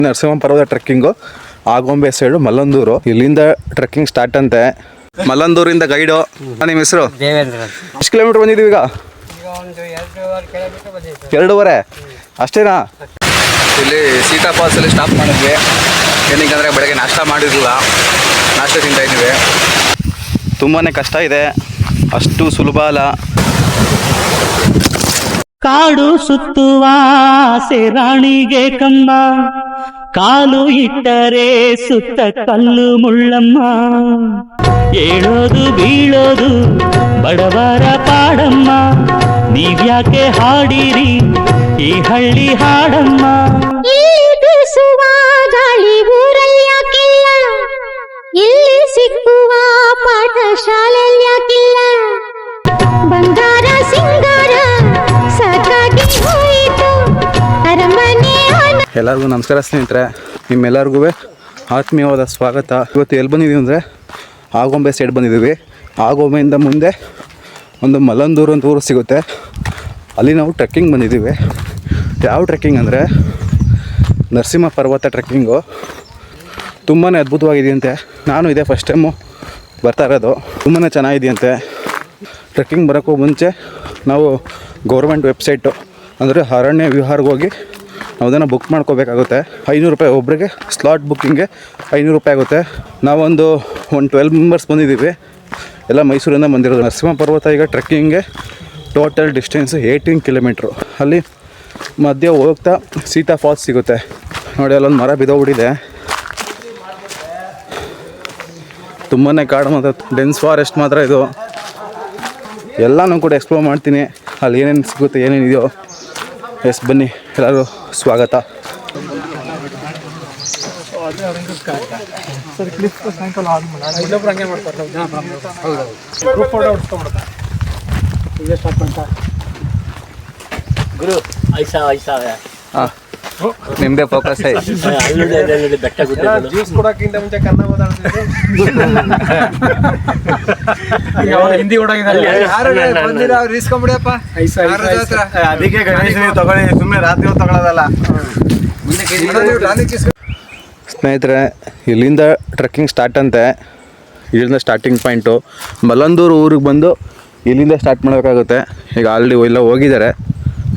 ನರಸಿಂಹ ಪರ್ವತ trekking Agumbe side Mallandur. ಇಲ್ಲಿಂದ trekking start ಅಂತೆ. ಮಲ್ಲಂದೂರಿಂದ ಗೈಡು. ನಿಮ್ಮ ಹೆಸರು? ದೇವೇಂದ್ರ. ಎಷ್ಟು ಕಿಲೋಮೀಟರ್ ಬಂದಿದ್ದೀವಿ ಈಗ? 2.5 ಅಷ್ಟೇನಾ? ಇಲ್ಲಿ ಸೀತಾ ಫಾಲ್ಸಲ್ಲಿ ಸ್ಟಾಪ್ ಮಾಡಿದ್ವಿ. ಏನಕ್ಕೆ ಅಂದರೆ ಬೆಳಗ್ಗೆ ನಾಷ್ಟ ಮಾಡಿರಲಿಲ್ಲ, ನಾಷ್ಟ ತಿಂತಾ ಇದ್ದೀವಿ. ತುಂಬಾ ಕಷ್ಟ ಇದೆ, ಅಷ್ಟು ಸುಲಭ ಅಲ್ಲ. ಕಾಡು ಸುತ್ತುವ ರಾಣಿಗೆ ಕಮ್ಮ, ಕಾಲು ಇಟ್ಟರೆ ಸುತ್ತ ಕಲ್ಲು ಮುಳ್ಳಮ್ಮ. ಏಳೋದು ಬೀಳೋದು ಬಡವರ ಪಾಡಮ್ಮ, ನೀವ್ಯಾಕೆ ಹಾಡಿರಿ ಈ ಹಳ್ಳಿ ಹಾಡಮ್ಮ. ಇಲ್ಲಿ ಬೀಸುವ ಗಾಳಿ ಊರಲ್ಲಿ ಯಾಕಿಲ್ಲ, ಇಲ್ಲಿ ಸಿಕ್ಕುವ ಪಾಠ ಶಾಲೆಯಲ್ಲಿ ಯಾಕಿಲ್ಲ. ಬಂಗಾರ ಸಿಂಗಾರ ಸಾಕಾಗಿ ಹೋಯಿತು ಅರಮನೆ. ಎಲ್ಲರಿಗೂ ನಮಸ್ಕಾರ ಸ್ನೇಹಿತರೆ, ನಿಮ್ಮೆಲ್ಲರಿಗೂ ಆತ್ಮೀಯವಾದ ಸ್ವಾಗತ. ಇವತ್ತು ಎಲ್ಲಿ ಬಂದಿದ್ದೀವಿ ಅಂದರೆ ಆಗೊಂಬೆ ಸೈಡ್ ಬಂದಿದ್ದೀವಿ. ಆಗೊಂಬೆಯಿಂದ ಮುಂದೆ ಒಂದು ಮಲ್ಲಂದೂರು ಅಂತ ಊರು ಸಿಗುತ್ತೆ, ಅಲ್ಲಿ ನಾವು ಟ್ರೆಕ್ಕಿಂಗ್ ಬಂದಿದ್ದೀವಿ. ಯಾವ ಟ್ರೆಕ್ಕಿಂಗ್ ಅಂದರೆ ನರಸಿಂಹ ಪರ್ವತ ಟ್ರೆಕ್ಕಿಂಗು. ತುಂಬಾ ಅದ್ಭುತವಾಗಿದೆಯಂತೆ. ನಾನು ಇದೇ ಫಸ್ಟ್ ಟೈಮು ಬರ್ತಾ ಇರೋದು. ತುಂಬಾ ಚೆನ್ನಾಗಿದೆಯಂತೆ. ಟ್ರೆಕ್ಕಿಂಗ್ ಬರೋಕ್ಕೂ ಮುಂಚೆ ನಾವು ಗೌರ್ಮೆಂಟ್ ವೆಬ್ಸೈಟು ಅಂದರೆ ಅರಣ್ಯ ವಿಹಾರ್ಗೆ ಹೋಗಿ ನಾವು ಅದನ್ನು ಬುಕ್ ಮಾಡ್ಕೋಬೇಕಾಗುತ್ತೆ. 500 ರೂಪಾಯಿ ಒಬ್ಬರಿಗೆ, ಸ್ಲಾಟ್ ಬುಕ್ಕಿಂಗ್ಗೆ 500 ರೂಪಾಯಿ ಆಗುತ್ತೆ. ನಾವೊಂದು 12 ಮೆಂಬರ್ಸ್ ಬಂದಿದ್ದೀವಿ, ಎಲ್ಲ ಮೈಸೂರಿಂದ ಬಂದಿರೋದು. ನರಸಿಂಹ ಪರ್ವತ ಈಗ ಟ್ರೆಕ್ಕಿಂಗ್ಗೆ ಟೋಟಲ್ ಡಿಸ್ಟೆನ್ಸ್ 18 ಕಿಲೋಮೀಟ್ರು. ಅಲ್ಲಿ ಮಧ್ಯೆ ಹೋಗ್ತಾ ಸೀತಾ ಫಾಲ್ಸ್ ಸಿಗುತ್ತೆ ನೋಡಿ. ಅಲ್ಲೊಂದು ಮರ ಬಿದ್ದೋಗ್ಬಿಟ್ಟಿದೆ. ತುಂಬಾ ಕಾಡು ಮತ್ತು ಡೆನ್ಸ್ ಫಾರೆಸ್ಟ್ ಮಾತ್ರ ಇದು. ಎಲ್ಲನೂ ಕೂಡ ಎಕ್ಸ್ಪ್ಲೋರ್ ಮಾಡ್ತೀನಿ, ಅಲ್ಲಿ ಏನೇನು ಸಿಗುತ್ತೆ ಏನೇನಿದೆಯೋ. ಎಸ್, ಬನ್ನಿ ಎಲ್ಲರೂ ಸ್ವಾಗತ. ಹಾಂ, ನಿಮ್ಮದೇ ಫೋಕಸ್ ಬೆಟ್ಟ ಜ್ಯೂಸ್ ಕೊಡೋಕ್ಕಿಂತ ಮುಂಚೆ ಕನ್ನಡ ಮಾತಾಡ್ತಿದ್ದೆ. ಹಿಂದಿ ಬಂದಿರ ಅವ್ರು ಇಸ್ಕೊಂಬಿಡಿಯಪ್ಪ. ಅದಕ್ಕೆ ಗಣೇಶ ತಗೊಳ್ಳಿ, ಸುಮ್ಮನೆ ರಾತ್ರಿ ಹೊತ್ತು ತಗೊಳ್ಳೋದಲ್ಲ. ಸ್ನೇಹಿತರೆ, ಇಲ್ಲಿಂದ ಟ್ರೆಕ್ಕಿಂಗ್ ಸ್ಟಾರ್ಟ್ ಅಂತೆ. ಇಲ್ಲಿಂದ ಸ್ಟಾರ್ಟಿಂಗ್ ಪಾಯಿಂಟು ಮಲ್ಲಂದೂರು ಊರಿಗೆ ಬಂದು ಇಲ್ಲಿಂದ ಸ್ಟಾರ್ಟ್ ಮಾಡಬೇಕಾಗುತ್ತೆ. ಈಗ ಆಲ್ರೆಡಿ ಎಲ್ಲ ಹೋಗಿದ್ದಾರೆ,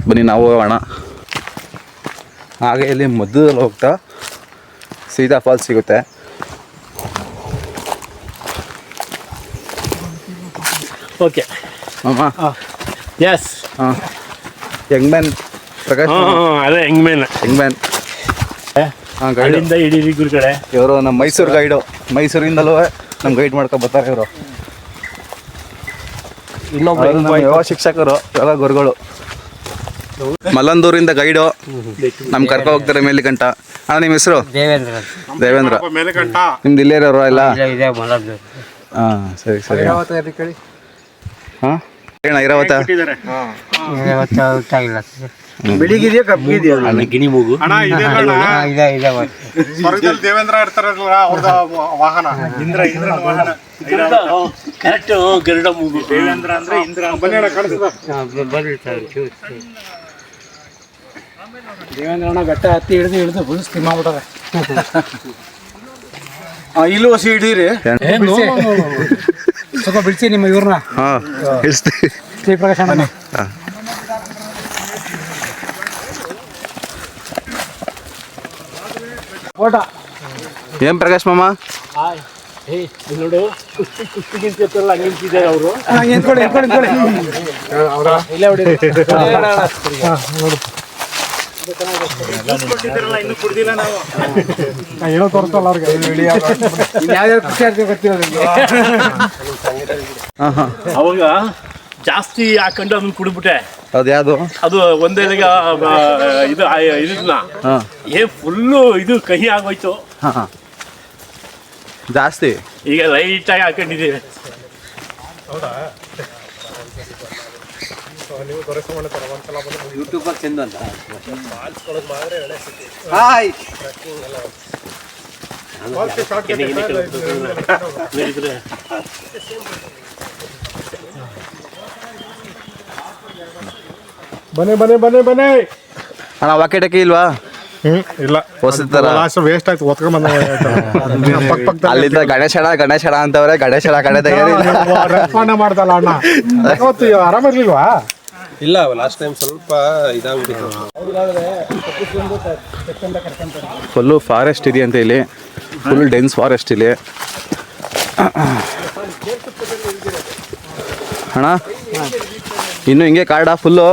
ಬನ್ನಿ ನಾವು ಹೋಗೋಣ. ಹಾಗೆ ಇಲ್ಲಿ ಮಧ್ಯದಲ್ಲಿ ಹೋಗ್ತಾ ಸೀತಾ ಫಾಲ್ಸ್ ಸಿಗುತ್ತೆ. ಓಕೆ ಅಮ್ಮ, ಎಸ್, ಹಾಂ, ಯಂಗ್ ಮ್ಯಾನ್ ಪ್ರಕಾಶ್. ಅದೇ ಯಂಗ್ ಮ್ಯಾನ್. ಹಾಂ, ಗೈಡಿಂದ ಇಡೀ ಗುರುಗಳೇ. ಇವರು ನಮ್ಮ ಮೈಸೂರು ಗೈಡು. ಮೈಸೂರಿಂದಲೂ ನಮ್ಮ ಗೈಡ್ ಮಾಡ್ಕೊ ಬರ್ತಾರೆ ಇವರು. ಇನ್ನೊಬ್ಬ ಯಾವ ಶಿಕ್ಷಕರು, ಯಾವ ಗುರುಗಳು. ಮಲ್ಲಂದೂರಿಂದ ಗೈಡು ನಮ್ಮ ಕರ್ಕೊ ಹೋಗ್ತಾರೆ ಮೇಲಿಗಂಟ. ಅಣ್ಣ, ನಿಮ್ಮ ಹೆಸರು? ದೇವೇಂದ್ರ. ದೇವೇಂದ್ರ. ನಿಮ್ದು ಇಲ್ಲೇ ಇರೋರು ಎಲ್ಲ? ಹಾಂ, ಸರಿ ಸರಿ. ಹಾಂ, ಏನ ಐರಾವತ? ಬೆಳಿಗಿದೆಯಾ ಕಬ್ಬಿದೆಯಾ? ಗಿಣಿ ಮೂಗು. ದೇವೇಂದ್ರ ಇರ್ತಾರಲ್ಲ, ಅವ್ರದ ವಾಹನ ಇಂದ್ರ. ಕರೆಕ್ಟ್, ಗರುಡ ಮೂಗು. ದೇವೇಂದ್ರ ಅಂದ್ರೆ ಇಂದ್ರ. ದೇವೇಂದ್ರಣ್ಣ ಬೆಟ್ಟ ಹತ್ತಿ ಹಿಡಿದು ಫುಲ್ ಸ್ಕಿಮ್ ಆಗ್ಬಿಟ್ಟದೆ. ಇಲ್ಲೂ ಹಸಿ ಹಿಡೀರಿ, ಸ್ವಲ್ಪ ಬಿಡಿಸಿ ನಿಮ್ಮ ಇವ್ರನ್ನ. ಹಾಂ, ಇಳಿಸ್ತೀವಿ. ಶ್ರೀ ಪ್ರಕಾಶ್ ಅಣ್ಣ. ಓಟ ಏನು ಪ್ರಕಾಶ್ ಮಾಮ? ನೋಡು, ಕುಸ್ತಿ ಗಿಂತಿರ್ತಾರಲ್ಲ, ಹಂಗೆ ನಿಂತಿದ್ದಾರೆ ಅವರು. ಇಲ್ಲೇ ಹೊಡಿ. ಇನ್ನು ಕುಡ್ದಿಲ್ಲ ನಾವು. ಏನೋ ತೋರಿಸ್ತಲ್ಲ ಅವ್ರಿಗೆ. ಯಾವ್ಯಾವ ಖುಷಿ ಆಗ್ತೀವಿ ಗೊತ್ತಿಲ್ಲ ನನಗೆ. ಅವಾಗ ಜಾಸ್ತಿ ಹಾಕೊಂಡು ಅದನ್ನ ಕುಡಿದ್ಬಿಟ್ಟೆ. ಅದು ಯಾವುದು? ಅದು ಒಂದೇ ಇದು ಇದನ್ನ ಫುಲ್ಲು ಇದು ಕಹಿ ಆಗೋಯ್ತು. ಹಾಂ ಹಾಂ, ಜಾಸ್ತಿ. ಈಗ ಲೈಟಾಗಿ ಹಾಕೊಂಡಿದ್ದೀವಿ. ಯೂಟ್ಯೂಬರ್ ಚೆಂದ ಅಂತ. ಹಾಯ್, ಬನ್ನಿ ಬನ್ನಿ ಬನ್ನಿ ಬನ್ನಿ. ಅಣ್ಣ ವಾಕೆ ಟಕ್ಕೆ ಇಲ್ವಾ? ಇಲ್ಲ ಹೊಸತರ ಲಾಸ್ಟ್ ವೇಸ್ಟ್ ಆಯ್ತು ಒತ್ಕೊಂಡ್ ಬಂದ ಅಲ್ಲಿಂದ ಗಣೇಶ ಅಂತವ್ರೆ ಗಣೇಶ ಕಡೆ ರೆಸ್ಪಾಂಡ್ ಮಾಡ್ದಲ್ಲ ಅಣ್ಣ ಅವತ್ತು ಆರಾಮಿರ್ಲಿಲ್ವಾ ಇಲ್ಲ ಲಾಸ್ಟ್ ಟೈಮ್ ಸ್ವಲ್ಪ ಇದಾಗ್ಬಿಟ್ಟಿತ್ತು. ಫುಲ್ಲು ಫಾರೆಸ್ಟ್ ಇದೆಯಂತೆ ಇಲ್ಲಿ, ಫುಲ್ ಡೆನ್ಸ್ ಫಾರೆಸ್ಟ್ ಇಲ್ಲಿ. ಅಣ್ಣ ಇನ್ನು ಹಿಂಗೆ ಕಾಡ ಫುಲ್ಲು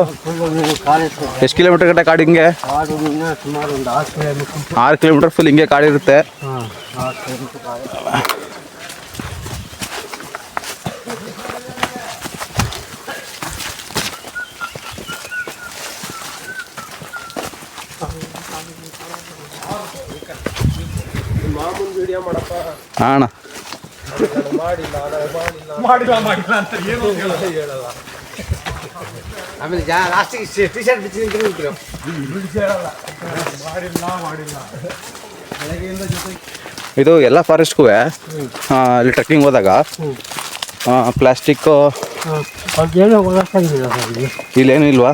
ಎಷ್ಟು ಕಿಲೋಮೀಟರ್ ಗಂಟೆ ಕಾಡು ಹಿಂಗೆ? 6 ಕಿಲೋಮೀಟರ್ ಫುಲ್ ಹಿಂಗೆ ಕಾಡಿರುತ್ತೆ. ಅಣ್ಣ ಆಮೇಲೆ ಲಾಸ್ಟಿಗೆ ಟಿ ಶರ್ಟ್ ಬಿಚ್ಚಿ ಇದು ಎಲ್ಲ ಫಾರೆಸ್ಟ್ಗೂ ಅಲ್ಲಿ ಟ್ರೆಕ್ಕಿಂಗ್ ಹೋದಾಗ ಪ್ಲಾಸ್ಟಿಕ್ಕು ಅದೇನೋ ಓಡಾಡ್ತಂಗಿಲ್ಲ ಸರ್ ಇಲ್ಲೇನು ಇಲ್ವಾ?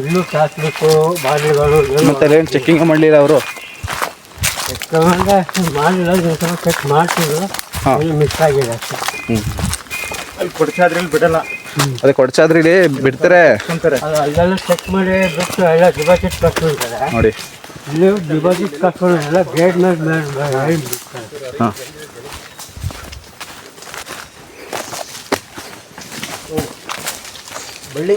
ಇನ್ನೂ ಪ್ಲಾಸ್ಟಿಕ್ಕು ಬಾಟಲ್ಗಳು ಮತ್ತೆ ಏನು ಚೆಕ್ಕಿಂಗ್ ಮಾಡಲಿಲ್ಲ ಅವರು? ಮಾಡಿಲ್ಲ ಚೆಕ್ ಮಾಡ್ತಿದ್ರು ಮಿಸ್ ಆಗಿದೆ ಅಷ್ಟೇ. ಅಲ್ಲಿ ಕೊಡ್ಚಾದ್ರಲ್ಲಿ ಬಿಡಲ್ಲ, ಅದೇ ಕೊಡ್ಚಾದ್ರಿಲಿ ಬಿಡ್ತಾರೆ ಅಲ್ಲೆಲ್ಲ ಚೆಕ್ ಮಾಡಿ ಬಿಟ್ಟು ಎಲ್ಲ ಡಿಪಾಸಿಟ್ ಕಟ್ಕೊಳ್ತಾರೆ. ನೋಡಿ. ಇಲ್ಲಿ ಡಿಪಾಸಿಟ್ ಕಟ್ಕೊಂಡು ಎಲ್ಲ ಗೇಟ್ ಮೇಲೆ ಬಿಡ್ತಾರೆ. ಹಾಂ ಬಳ್ಳಿ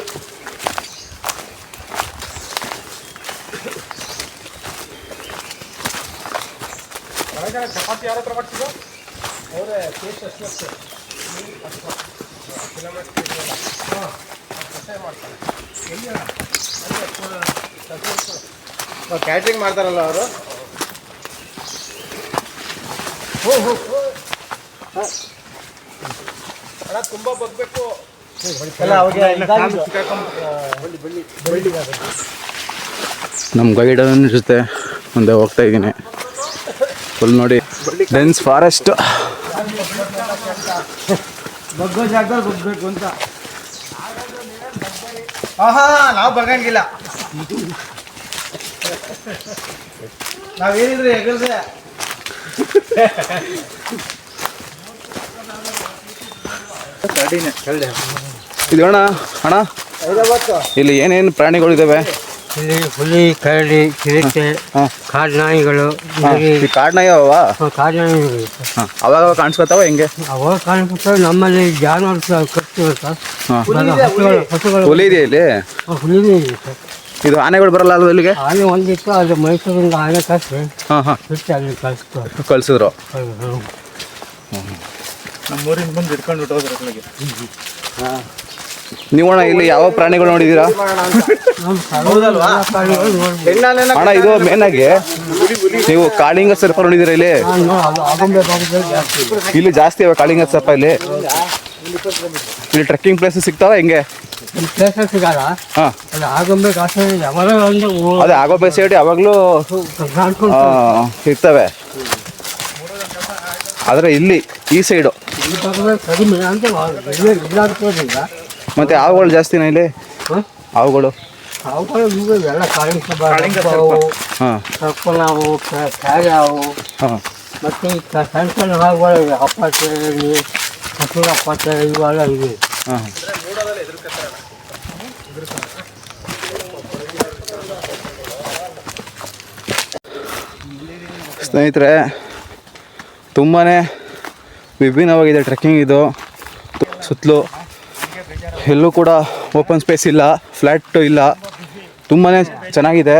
ಚಪಾತಿ ಯಾರ ಹತ್ರ ಮಾಡ್ತಿದ್ರು ಕ್ಯಾಟ್ರಿಂಗ್ ಮಾಡ್ತಾರಲ್ಲ ಅವರು. ತುಂಬಾ ಬಗ್ಬೇಕು. ನಮ್ಮ ಗೈಡನ್ ಜೊತೆ ಮುಂದೆ ಹೋಗ್ತಾ ಇದ್ದೀನಿ. ಫುಲ್ ನೋಡಿ ಡೆನ್ಸ್ ಫಾರೆಸ್ಟ್. ಬಗ್ಗೋ ಜಾಗದಲ್ಲಿ ಬಗ್ಬೇಕು ಅಂತ. ನಾವು ಬಗ್ಗಂಗಿಲ್ಲ, ನಾವೇನಿದ್ರೆ ಹೆಗಲ್ದೆ. ಇದು ಅಣ್ಣ ಇಲ್ಲಿ ಏನೇನು ಪ್ರಾಣಿಗಳಿದ್ದಾವೆ? ಇಲ್ಲಿ ಹುಲಿ, ಕರಡಿ, ಚಿರತೆ, ಕಾಡು ನಾಯಿಗಳು, ಈ ಕಾಡು ನಾಯಿ ಅವ? ಕಾಡು ನಾಯಿಗಳು ಅವಾಗ ಕಾಣಿಸ್ಕೊತಾವ ಹೆಂಗೆ? ಅವಾಗ ಕಾಣಿಸ್ಬಿಟ್ಟು ನಮ್ಮಲ್ಲಿ ಜಾನುವಾರು ಕಟ್ತೀವಿ ಸರ್. ಹಸುಗಳು ಹುಲಿ ಇದೆಯಾ ಇಲ್ಲಿ? ಹುಲಿನೇ ಇದೆ ಸರ್. ಇದು ಆನೆಗಳು ಬರಲ್ಲ ಅಲ್ವ ಇಲ್ಲಿಗೆ? ಆನೆ ಒಂದಿತ್ತು, ಅದು ಮೈಸೂರಿಂದ ಆನೆ ಕಳಿಸಿ ಹಾಂ ಬಿಟ್ಟು ಅಲ್ಲಿ ಕಳಿಸ್ತು. ಕಳಿಸಿದ್ರು. ನಮ್ಮೂರಿಂದ ಬಂದು ಹಿಡ್ಕೊಂಡು ಬಿಟ್ಟೋದ್ರ ನೀವಣ್ಣ ಇಲ್ಲಿ ಯಾವ ಪ್ರಾಣಿಗಳು ನೋಡಿದ್ದೀರಾ? ಅಣ್ಣ ಇದು ಮೇನ್ ಆಗಿ ನೀವು ಕಾಳಿಂಗ ಸರ್ಪ ನೋಡಿದ್ದೀರಾ ಇಲ್ಲಿ? ಇಲ್ಲಿ ಜಾಸ್ತಿ ಇವೆ ಕಾಳಿಂಗ ಸರ್ಪ. ಇಲ್ಲಿ ಟ್ರೆಕ್ಕಿಂಗ್ ಪ್ಲೇಸ್ ಸಿಗ್ತಾವ ಹೆಂಗೆ? ಸಿಗಲ್ಲ. ಹಾಂ ಅದೇ ಆಗೋಬೆ ಸೈಡ್ ಯಾವಾಗಲೂ ಇರ್ತವೆ. ಆದರೆ ಇಲ್ಲಿ ಈ ಸೈಡು ಮತ್ತೆ ಹಾವುಗಳು ಜಾಸ್ತಿನಾ ಇಲ್ಲಿ? ಹಾವುಗಳು ಎಲ್ಲ ಹಾಂ ಸರ್ಪನಾವು, ಕ್ಯಾರ್ಯಾವು, ಹಾಂ ಮತ್ತು ಸಣ್ಣ ಸಣ್ಣ ಹಾವುಗಳು ಅಪ್ಪಟ್ಟೆ, ಹಸುರ ಅಪ್ಪಟ್ಟೆ ಇವೆಲ್ಲ ಇವೆ. ಹಾಂ ಸ್ನೇಹಿತರೆ, ತುಂಬಾ ವಿಭಿನ್ನವಾಗಿದೆ ಟ್ರೆಕ್ಕಿಂಗ್ ಇದು. ಸುತ್ತಲೂ ಎಲ್ಲೂ ಕೂಡ ಓಪನ್ ಸ್ಪೇಸ್ ಇಲ್ಲ, ಫ್ಲ್ಯಾಟ್ ಇಲ್ಲ, ತುಂಬಾ ಚೆನ್ನಾಗಿದೆ.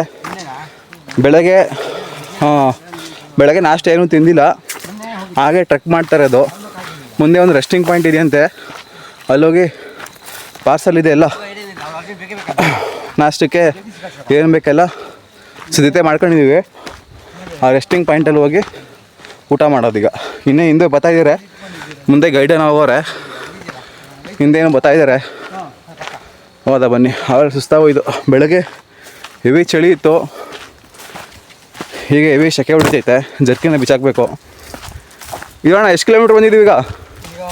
ಬೆಳಗ್ಗೆ ನಾಷ್ಟ ಏನೂ ತಿಂದಿಲ್ಲ, ಹಾಗೆ ಟ್ರೆಕ್ ಮಾಡ್ತಾ ಇರೋದು. ಮುಂದೆ ಒಂದು ರೆಸ್ಟಿಂಗ್ ಪಾಯಿಂಟ್ ಇದೆಯಂತೆ, ಅಲ್ಲೋಗಿ ಪಾರ್ಸಲ್ ಇದೆ ಎಲ್ಲ ನಾಷ್ಟಕ್ಕೆ ಏನು ಬೇಕೆಲ್ಲ ಸಿದ್ಧತೆ ಮಾಡ್ಕೊಂಡಿದ್ದೀವಿ. ಆ ರೆಸ್ಟಿಂಗ್ ಪಾಯಿಂಟಲ್ಲಿ ಹೋಗಿ ಊಟ ಮಾಡೋದೀಗ. ಇನ್ನೇ ಹಿಂದೆ ಬರ್ತಾಯಿದ್ದಾರೆ, ಮುಂದೆ ಗೈಡನ್ ಹೋಗೋರೆ, ಹಿಂದೇನು ಬರ್ತಾಯಿದ್ದಾರೆ. ಹೌದಾ ಬನ್ನಿ. ಆವಾಗ ಸುಸ್ತಾಗೋಯ್ತು. ಬೆಳಗ್ಗೆ ಹೆವಿ ಚಳಿ ಇತ್ತು, ಹೀಗೆ ಹೆವಿ ಸೆಕೆ ಹೊಡಿತೈತೆ. ಜರ್ಕಿನ ಬಿಚ್ಚಾಕಬೇಕು. ಇರೋಣ ಎಷ್ಟು ಕಿಲೋಮೀಟ್ರ್ ಬಂದಿದ್ದೀವಿ ಈಗ?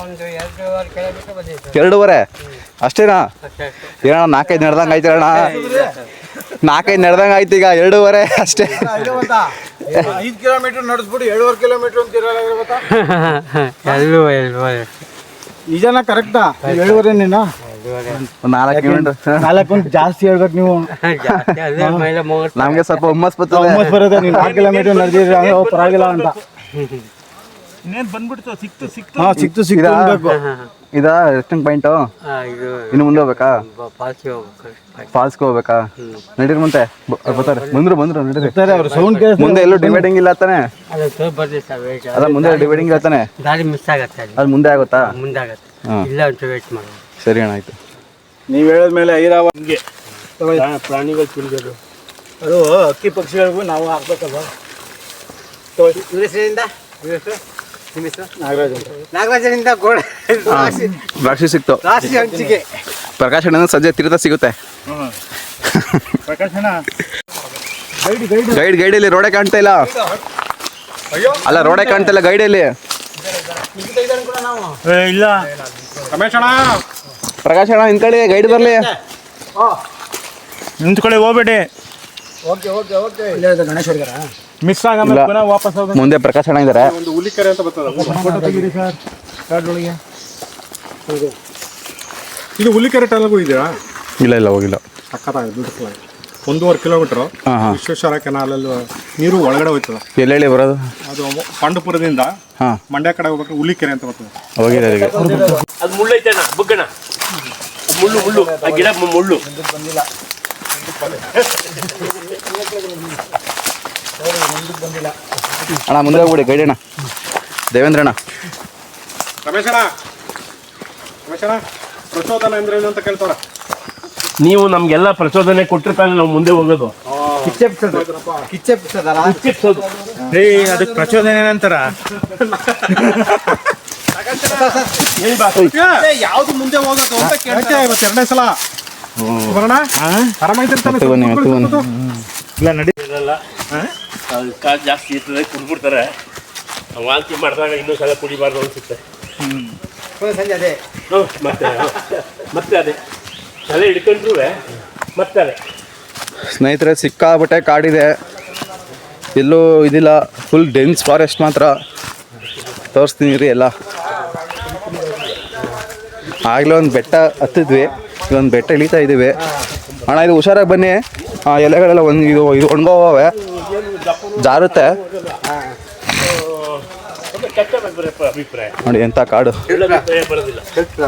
ಒಂದು 2.5 ಕಿಲೋಮೀಟರ್ ಬಂದಿತ್ತು. 2.5 ಅಷ್ಟೇನಾ? ಏನಣ್ಣ 4-5 ನಡೆದಂಗೆ ಆಯ್ತಿರೋಣ. 4-5 ನಡೆದಂಗೆ ಆಯ್ತು ಈಗ 2.5 ಅಷ್ಟೇ. 5 ಕಿಲೋಮೀಟರ್ ನಡೆಸ್ಬಿಟ್ಟು 7.5 ಕಿಲೋಮೀಟರ್ ಅಂತಿರಲ್ಲ ಗೊತ್ತಾ? ನಿಜನ ಕರೆಕ್ಟಾ? 7.5 ನೀನು 4 ಕಿಲೋಮೀಟರ್ 4 ಜಾಸ್ತಿ ಹೇಳ್ಬೇಕು ನೀವು. ನಮಗೆ ಸ್ವಲ್ಪ ಹುಮ್ಮಸ್ ಬರ್ತದೆ. ಹುಮ್ಮಸ್ ಬರುತ್ತೆ. ನೀವು 4 ಕಿಲೋಮೀಟರ್ ನಡೆದಿದ್ರೆ ಪರವಾಗಿಲ್ಲ ಅಂತ. ಇನ್ನೇನು ಬಂದ್ಬಿಡ್ತು, ಸಿಕ್ತು ಸಿಕ್ತು ಅನ್ಬೇಕು. ಇದಾ ಎಷ್ಟಂಗ್ ಪಾಯಿಂಟು? ಇನ್ನು ಮುಂದೆ ಹೋಗ್ಬೇಕಾ? ಫಾಲ್ಸ್ಗೆ ಹೋಗ್ಬೇಕಾ? ನಡೀರಿ ಮುಂದೆ ಬರ್ತಾರೆ. ಬಂದ್ರು ನಡೀರಿ. ಅವ್ರ ಸೌಂಡ್ ಕೇಳಿಸ್ ಮುಂದೆ ಎಲ್ಲೂ ಡಿವೈಡಿಂಗ್ ಇಲ್ಲ ತಾನೆ? ಅದ ಮುಂದೆ ಡಿವೈಡಿಂಗ್ ಇಲ್ಲ ತಾನೆ? ದಾರಿ ಮಿಸ್ ಆಗತ್ತೆ ಅದು ಮುಂದೆ ಆಗುತ್ತಾ? ಮುಂದಾಗತ್ತೆ. ಹಾಂ ಇಲ್ಲ ಅಂತ ವೇಟ್ ಮಾಡಿ. ಸರಿ ಅಣ್ಣ ಆಯ್ತು. ನೀವು ಹೇಳಿದ್ಮೇಲೆ ಐರಾವ ಪ್ರಾಣಿಗಳು ತಿಂದಿದ್ದು ಅದು ಅಕ್ಕಿ ಪಕ್ಷಿಗಳಿಗೂ ನಾವು ಹಾಕ್ಬೇಕಲ್ವ? ನಾಗರಾಜನಿಂದ ಗೋಡ ದ್ರಾಕ್ಷಿ ಸಿಕ್ತು. ರಾಶಿ ಹಂಚಿಕೆ ಪ್ರಕಾಶ್ ಅಣ್ಣ ಸದ್ಯ ತೀರ್ಥ ಸಿಗುತ್ತೆ. ಪ್ರಕಾಶನ ಗೈಡಲ್ಲಿ ರೋಡೇ ಕಾಣ್ತಾ ಇಲ್ಲ. ಅಲ್ಲ ರೋಡೇ ಕಾಣ್ತಾ ಇಲ್ಲ ಗೈಡಲ್ಲಿ. ಇಲ್ಲ ರಮೇಶ್ ಅಣ್ಣ, ಪ್ರಕಾಶ್ ಅಣ್ಣ ನಿಂತ್ಕೊಳ್ಳಿ, ಗೈಡ್ ಬರಲಿ. ನಿಂತ್ಕೊಳ್ಳಿ, ಹೋಗ್ಬೇಡಿ. ಗಣೇಶ್ ಮಿಸ್ ಆಗಲ್ಲ. ವಾಪಸ್ ಮುಂದೆ ಪ್ರಕಾಶ್ ಅಣ್ಣ ಇದ್ದಾರೆ. ಒಂದು ಹುಲಿಕೆರೆ ಅಂತ ಬರ್ತದೆ. ತೆಗೀರಿ ಸರ್ ಕಾರ್ಡ್ರೊಳಗೆ. ಇದು ಹುಲಿಕೆರೆ ಟನಲ್ಗೂ ಇದೆಯಾ? ಇಲ್ಲ ಹೋಗಿಲ್ಲ. ಸಕ್ಕತ್ತಾಗಿದೆ, ಬ್ಯೂಟಿಫುಲ್. 1.5 ಕಿಲೋಮೀಟರ್ ಹಾಂ ವಿಶ್ವೇಶ್ವರ ಕೆನಾಲಲ್ಲಿ ನೀರು ಒಳಗಡೆ ಹೋಯ್ತದ. ಎಲ್ಲೆಲ್ಲಿ ಬರೋದು? ಅದು ಪಾಂಡುಪುರದಿಂದ ಹಾಂ ಮಂಡ್ಯ ಕಡೆ ಹೋಗ್ಬೇಕು. ಹುಲಿಕೆರೆ ಅಂತ ಬರ್ತದೆ. ಹೋಗಿದೆ ಅಲ್ಲಿಗೆ. ಅದು ಮುಳ್ಳೈತಣ್ಣ, ಬುಗ್ಗಣ ಮುಳ್ಳು ಆ ಗಿಡ ಮುಳ್ಳು. ಅಣ್ಣ ಮುಂದೆ ಹೋಗ್ಬಿಡಿ ಗೈಡ್ ಅಣ್ಣ. ದೇವೇಂದ್ರ ಅಣ್ಣ. ರಮೇಶ್ ಅಣ್ಣ, ಪ್ರಚೋದನ ಅಂದ್ರೆ ಏನು ಅಂತ ಕೇಳ್ತಾರ. ನೀವು ನಮ್ಗೆಲ್ಲ ಪ್ರಚೋದನೆ ಕೊಟ್ಟರೆ ತಾನೇ ನಾವು ಮುಂದೆ ಹೋಗೋದು. ಕಿಚ್ಚೆಪ್ಸೋದು ಅದಕ್ಕೆ ಪ್ರಚೋದನೆ ಏನಂತಾರ? ಯಾವ್ದು ಮುಂದೆ ಹೋಗೋದು ಅಂತ ಕೇಳ್ತಾ ಇವತ್ತು 2ನೇ ಸಲ ಬರೋಣ. ಆರಾಮಾಯ್ತಿರ್ತಾನೆ. ಮತ್ತೆ ಬನ್ನಿ. ಇಲ್ಲ ನಡಿ. ಕಾಲು ಜಾಸ್ತಿ ಇರ್ತದೆ, ಕುಡ್ಬಿಡ್ತಾರೆ. ವಾಂತಿ ಮಾಡಿದಾಗ ಇನ್ನೂ ಸಲ ಕುಡಿಬಾರ್ದು ಅನ್ಸುತ್ತೆ. ಮತ್ತೆ ಅದೇ ತಲೆ ಹಿಡ್ಕೊಂಡ್ರು ಮತ್ತೆ ಅದೇ. ಸ್ನೇಹಿತರೆ ಸಿಕ್ಕಾಬಟ್ಟೆ ಕಾಡಿದೆ, ಎಲ್ಲೂ ಇದಿಲ್ಲ. ಫುಲ್ ಡೆನ್ಸ್ ಫಾರೆಸ್ಟ್ ಮಾತ್ರ. ತೋರಿಸ್ತೀನಿ ರೀ ಎಲ್ಲ. ಆಗಲೇ ಒಂದು ಬೆಟ್ಟ ಹತ್ತಿದ್ವಿ, ಇದೊಂದು ಬೆಟ್ಟ ಇಳಿತಾ ಇದ್ದೀವಿ. ಅಣ್ಣ ಇದು ಹುಷಾರಾಗಿ ಬನ್ನಿ. ಎಲೆಗಳೆಲ್ಲ ಇದು ಒಣಗೋವೆ, ಜಾರುತ್ತೆ ಅಭಿಪ್ರಾಯ ನೋಡಿ ಎಂಥ ಕಾಡು. ಬರೋದಿಲ್ಲ. ಗೊತ್ತಿಲ್ಲ.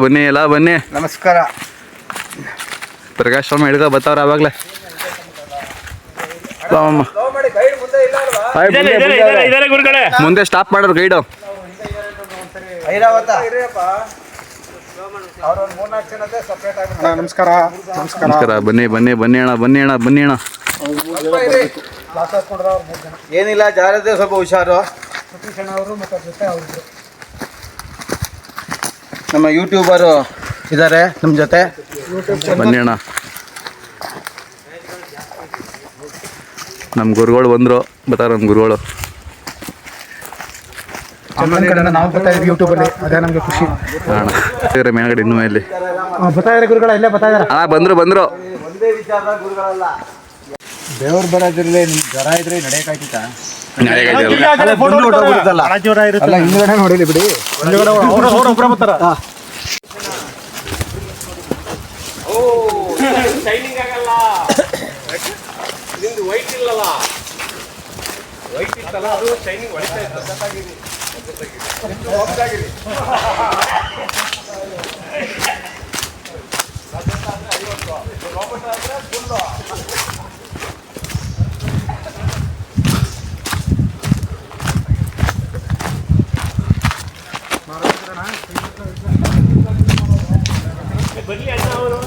ಬನ್ನಿ ಎಲ್ಲ ಬನ್ನಿ. ನಮಸ್ಕಾರ. ಪ್ರಕಾಶ್ ಸ್ವಾಮಿ ಹಿಡ್ಕೊ ಬರ್ತಾವ್ರ ಆವಾಗಲೇ. ಗುರುಗಳೇ ಮುಂದೆ ಸ್ಟಾಪ್ ಮಾಡೋರು ಗೈಡು. ನಮಸ್ಕಾರ. ನಮಸ್ಕಾರ. ಬನ್ನಿ ಅಣ್ಣ. ಏನಿಲ್ಲ, ಜಾರದೆ ಸ್ವಲ್ಪ ಹುಷಾರು. ನಮ್ಮ ಯೂಟ್ಯೂಬರು ಇದ್ದಾರೆ ನಮ್ಮ ಜೊತೆ. ಬನ್ನಿ ಅಣ್ಣ. ನಮ್ಮ ಗುರುಗಳು ಬಂದರು, ಬರ್ತಾರೆ ನಮ್ಮ ಗುರುಗಳು. ನಾವು ಬರ್ತಾ ಇದ್ವಿ ಯೂಟ್ಯೂಬಲ್ಲಿ, ಅದೇ ನಮಗೆ ಖುಷಿ. ಅಣ್ಣ ಮೇಲ್ಗಡೆ ಇನ್ನೂ ಇಲ್ಲಿ ಬರ್ತಾ ಇದ್ದಾರೆ ಗುರುಗಳ, ಇಲ್ಲೇ ಬರ್ತಾ ಇದ್ದಾರೆ. ಬಂದರು. ಒಂದೇ ವಿಚಾರದ ಗುರುಗಳಲ್ಲ. ದೇವ್ರು ಬರೋದ್ರಲ್ಲಿ ನಿಮ್ಗೆ ಜ್ವರ ಇದ್ರೆ ನಡೆಯಕ್ಕಾಯ್ತಿತ್ತ? ಅಲ್ಲ, ಹಿಂದ್ಗಡೆ ನೋಡಿಲಿ ಬಿಡಿ. ಒಬ್ಬರ ಬರ್ತಾರ. ಶೈನಿಂಗ್ ಆಗಲ್ಲ. ನಿಮ್ದು ವೈಟ್ ಇಲ್ಲಲ್ಲ, ವೈಟ್ ಇತ್ತಲ್ಲ ಅದು ಶೈನಿಂಗ್ ಹೊಡಿತಾ ಇತ್ತು. ಬರ್ಲಿ ಅಣ್ಣ ಅವರು.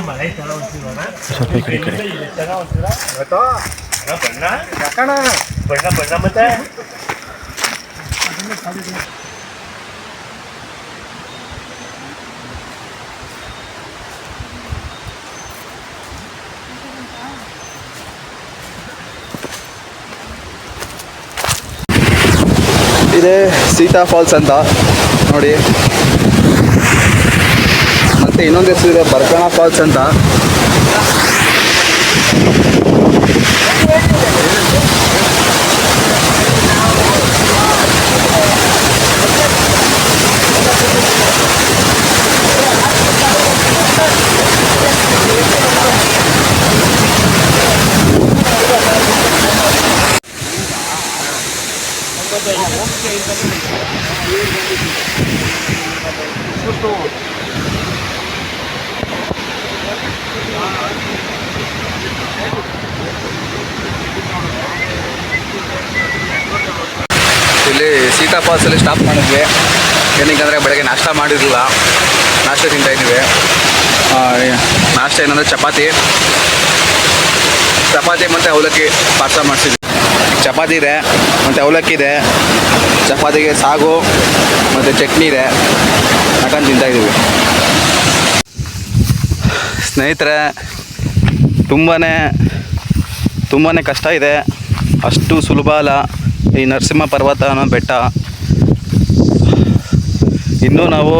ಮಳೆ ಚೆನ್ನಾಗಿ ಬಣ್ಣ ಯಾಕಣ ಬಣ್ಣ ಬಣ್ಣ ಮತ್ತೆ ಇದೆ ಸೀತಾ ಫಾಲ್ಸ್ ಅಂತ ನೋಡಿ. ಮತ್ತೆ ಇನ್ನೊಂದು ಹೆಸರು ಇದೆ ಬರ್ಕಣ ಫಾಲ್ಸ್ ಅಂತ. ಇಲ್ಲಿ ಸೀತಾ ಫಾಲ್ಸಲ್ಲಿ ಸ್ಟಾಪ್ ಮಾಡಿದ್ವಿ. ಏನಕ್ಕೆ ಬೆಳಗ್ಗೆ ನಾಷ್ಟ ಮಾಡಿರಲಿಲ್ಲ, ನಾಷ್ಟ ತಿಂತಾಯಿದ್ವಿ. ನಾಷ್ಟ ಏನಂದರೆ ಚಪಾತಿ ಮತ್ತು ಅವಲಕ್ಕಿ ಪಾರ್ಸಲ್ ಮಾಡಿಸಿದ್ವಿ. ಚಪಾತಿ ಇದೆ ಮತ್ತು ಅವಲಕ್ಕಿ ಇದೆ, ಚಪಾತಿಗೆ ಸಾಗು ಮತ್ತು ಚಟ್ನಿ ಇದೆ, ಹಾಕೊಂಡು ತಿಂತಾಯಿದ್ದೀವಿ. ಸ್ನೇಹಿತರೆ, ತುಂಬಾ ಕಷ್ಟ ಇದೆ, ಅಷ್ಟು ಸುಲಭ ಅಲ್ಲ ಈ ನರಸಿಂಹ ಪರ್ವತ ಅನ್ನೋ ಬೆಟ್ಟ. ಇನ್ನೂ ನಾವು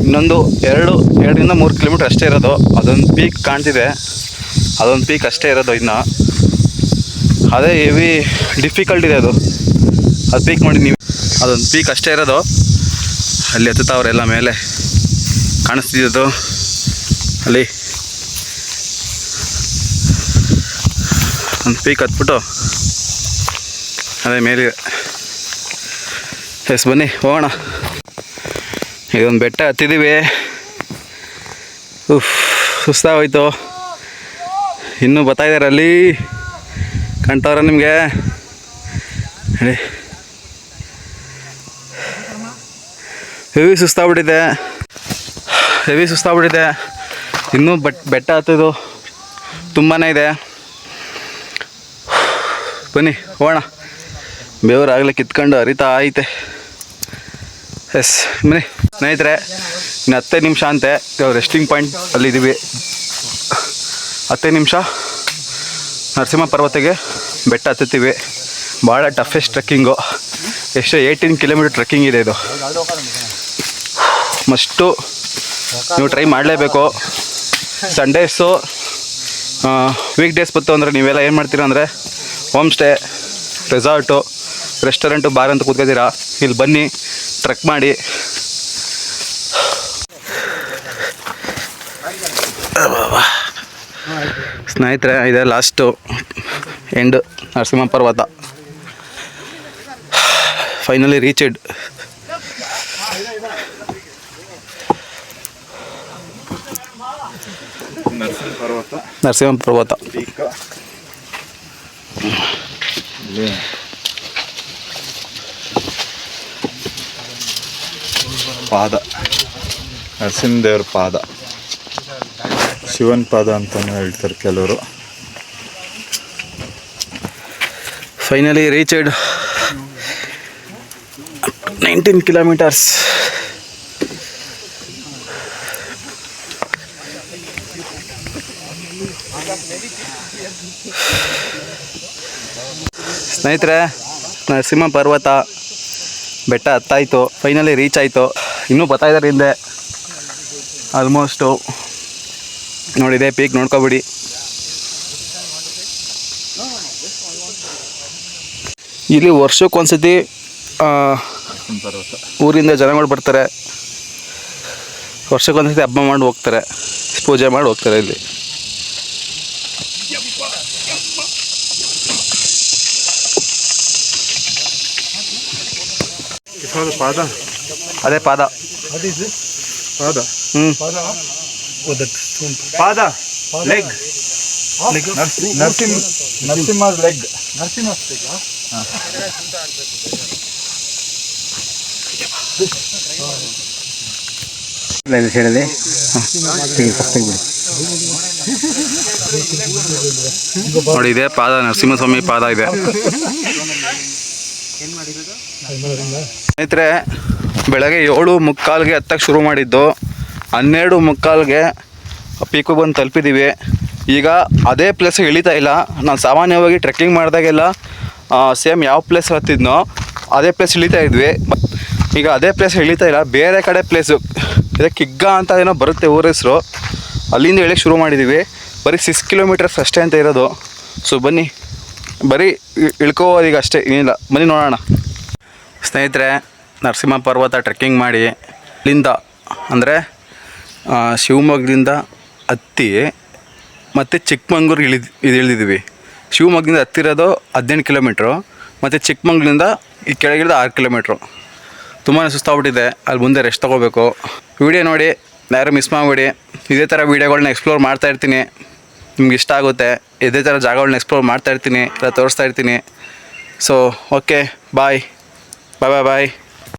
ಇನ್ನೊಂದು 2-3 ಕಿಲೋಮೀಟ್ರ್ ಅಷ್ಟೇ ಇರೋದು. ಅದೊಂದು ಪೀಕ್ ಕಾಣ್ತಿದೆ, ಅದೊಂದು ಪೀಕ್ ಅಷ್ಟೇ ಇರೋದು. ಇನ್ನು ಅದೇ ಹೆವಿ ಡಿಫಿಕಲ್ಟ್ ಇದೆ ಅದು ಪೀಕ್ ನೋಡಿ ನೀವು. ಅದೊಂದು ಪೀಕ್ ಅಷ್ಟೇ ಇರೋದು. ಅಲ್ಲಿ ಹತ್ತುತ್ತವರೆಲ್ಲ ಮೇಲೆ ಕಾಣಿಸ್ತಿದ್ದು ಅಲ್ಲಿ ಒಂದು ಪೀಕ್ ಹತ್ಬಿಟ್ಟು ಅದೇ ಮೇಲಿದೆ. ಎಸ್ ಬನ್ನಿ ಹೋಗೋಣ. ಇದೊಂದು ಬೆಟ್ಟ ಹತ್ತಿದ್ದೀವಿ. ಸುಸ್ತಾಗೋಯ್ತು. ಇನ್ನೂ ಬರ್ತಾಯಿದ್ದಾರೆ, ಅಲ್ಲಿ ಕಾಣ್ತಾವ್ರ ನಿಮಗೆ ಹೇಳಿ. ಹೆವಿ ಸುಸ್ತಾಗ್ಬಿಟ್ಟಿದೆ. ಇನ್ನೂ ಬೆಟ್ಟ ಹತ್ತೋದು ತುಂಬಾ ಇದೆ. ಬನ್ನಿ ಹೋಗೋಣ. ಬೇವರಾಗಲೇ ಕಿತ್ಕೊಂಡು ಹರಿತಾ ಐತೆ. ಎಸ್ ಬನ್ನಿ ಸ್ನೇಹಿತರೆ, ಇನ್ನು 10 ನಿಮಿಷ ಅಂತೆ ರೆಸ್ಟಿಂಗ್ ಪಾಯಿಂಟ್ ಅಲ್ಲಿದ್ದೀವಿ. 10 ನಿಮಿಷ ನರಸಿಂಹ ಪರ್ವತಕ್ಕೆ ಬೆಟ್ಟ ಹತ್ತುತ್ತೀವಿ. ಭಾಳ ಟಫೆಸ್ಟ್ ಟ್ರೆಕ್ಕಿಂಗು. ಎಷ್ಟು 18 ಕಿಲೋಮೀಟರ್ ಟ್ರೆಕ್ಕಿಂಗ್ ಇದೆ ಇದು. ಮಸ್ಟು ನೀವು ಟ್ರೈ ಮಾಡಲೇಬೇಕು. ಸಂಡೇಸು ವೀಕ್ ಡೇಸ್ ಬಂತು ಅಂದರೆ ನೀವೆಲ್ಲ ಏನು ಮಾಡ್ತೀರ ಅಂದರೆ home stay, resort, restaurant, bar ಅಂತ ಕೂತ್ಕೋತೀರಾ. ಇಲ್ಲಿ ಬನ್ನಿ, ಟ್ರೆಕ್ ಮಾಡಿ. ಸ್ನೇಹಿತರೆ, ಇದೆ ಲಾಸ್ಟು ಎಂಡ್ ನರಸಿಂಹ ಪರ್ವತ. Finally reached. ನರಸಿಂಹ ಪರ್ವತ ಪಾದ, ನರಸಿಂಹದೇವ್ರ ಪಾದ, ಶಿವನ ಪಾದ ಅಂತಲೂ ಹೇಳ್ತಾರೆ ಕೆಲವರು. Finally reached 19 kilometres. ಸ್ನೇಹಿತರೆ, ನರಸಿಂಹ ಪರ್ವತ ಬೆಟ್ಟ ಹತ್ತಾಯಿತು. ಫೈನಲಿ ರೀಚ್ ಆಯಿತು. ಇನ್ನೂ ಬರ್ತಾಯಿದ್ದಾರೆ ಹಿಂದೆ. ಆಲ್ಮೋಸ್ಟು ನೋಡಿದೆ ಪೀಕ್ ನೋಡ್ಕೊಬಿಡಿ. ಇಲ್ಲಿ ವರ್ಷಕ್ಕೊಂದ್ಸತಿ ಊರಿಂದ ಜನಗಳು ಬರ್ತಾರೆ. ವರ್ಷಕ್ಕೊಂದ್ಸತಿ ಹಬ್ಬ ಮಾಡಿ ಹೋಗ್ತಾರೆ, ಪೂಜೆ ಮಾಡಿ ಹೋಗ್ತಾರೆ. ಇಲ್ಲಿ ಪಾದ, ಅದೇ ಪಾದ. ಪಾದ, ಪಾದ ಲೆಗ್, ನರಸಿಂಹ ಲೆಗ್, ಹೇಳಿದೆ. ನೋಡಿ ಇದೆ ಪಾದ, ನರಸಿಂಹಸ್ವಾಮಿ ಪಾದ ಇದೆ. ಸ್ನೇಹಿತರೆ, ಬೆಳಗ್ಗೆ 7:45ಗೆ ಹತ್ತಕ್ಕೆ ಶುರು ಮಾಡಿದ್ದು, 12:45ಗೆ ಪೀಕು ಬಂದು ತಲುಪಿದ್ದೀವಿ. ಈಗ ಅದೇ ಪ್ಲೇಸಿಗೆ ಇಳಿತಾ ಇಲ್ಲ. ನಾನು ಸಾಮಾನ್ಯವಾಗಿ ಟ್ರೆಕ್ಕಿಂಗ್ ಮಾಡಿದಾಗೆಲ್ಲ ಸೇಮ್ ಯಾವ ಪ್ಲೇಸ್ ಹತ್ತಿದ್ನೋ ಅದೇ ಪ್ಲೇಸ್ ಇಳಿತಾ ಇದ್ವಿ. ಈಗ ಅದೇ ಪ್ಲೇಸ್ ಇಳಿತಾ ಇಲ್ಲ, ಬೇರೆ ಕಡೆ ಪ್ಲೇಸು ಇದೆ, ಕಿಗ್ಗ ಅಂತ ಏನೋ ಬರುತ್ತೆ ಊರ ಹೆಸರು, ಅಲ್ಲಿಂದ ಇಳಿಗೆ ಶುರು ಮಾಡಿದ್ದೀವಿ. ಬರೀ 6 ಕಿಲೋಮೀಟರ್ಸ್ ಅಷ್ಟೇ ಅಂತ ಇರೋದು. ಸೊ ಬನ್ನಿ, ಬರೀ ಇಳ್ಕೋಬೋದು ಈಗ ಅಷ್ಟೇ, ಏನಿಲ್ಲ, ಬನ್ನಿ ನೋಡೋಣ. ಸ್ನೇಹಿತರೆ, ನರಸಿಂಹ ಪರ್ವತ ಟ್ರೆಕ್ಕಿಂಗ್ ಮಾಡಿ ಇಲ್ಲಿಂದ ಅಂದರೆ ಶಿವಮೊಗ್ಗದಿಂದ ಹತ್ತಿ ಮತ್ತು ಚಿಕ್ಕಮಂಗ್ಳೂರಿಗೆ ಇಳಿದಿದ್ದೀವಿ. ಶಿವಮೊಗ್ಗದಿಂದ ಹತ್ತಿರೋದು 18 ಕಿಲೋಮೀಟ್ರು ಮತ್ತು ಚಿಕ್ಕಮಂಗ್ಳೂರಿಂದ ಈ ಕೆಳಗಿಳಿದ 6 ಕಿಲೋಮೀಟ್ರು. ತುಂಬಾ ಸುಸ್ತಾಗ್ಬಿಟ್ಟಿದೆ, ಅಲ್ಲಿ ಮುಂದೆ ರೆಸ್ಟ್ ತೊಗೋಬೇಕು. ವಿಡಿಯೋ ನೋಡಿ, ಯಾರು ಮಿಸ್ ಮಾಡಬೇಡಿ. ಇದೇ ಥರ ವೀಡಿಯೋಗಳನ್ನ ಎಕ್ಸ್ಪ್ಲೋರ್ ಮಾಡ್ತಾಯಿರ್ತೀನಿ, ನಿಮ್ಗೆ ಇಷ್ಟ ಆಗುತ್ತೆ. ಇದೇ ಥರ ಜಾಗಗಳನ್ನ ಎಕ್ಸ್ಪ್ಲೋರ್ ಮಾಡ್ತಾಯಿರ್ತೀನಿ, ಇಲ್ಲ ತೋರಿಸ್ತಾಯಿರ್ತೀನಿ. ಸೊ ಓಕೆ, ಬಾಯ್ ಬಾಯ್ ಬಾಯ್ ಬಾಯ್.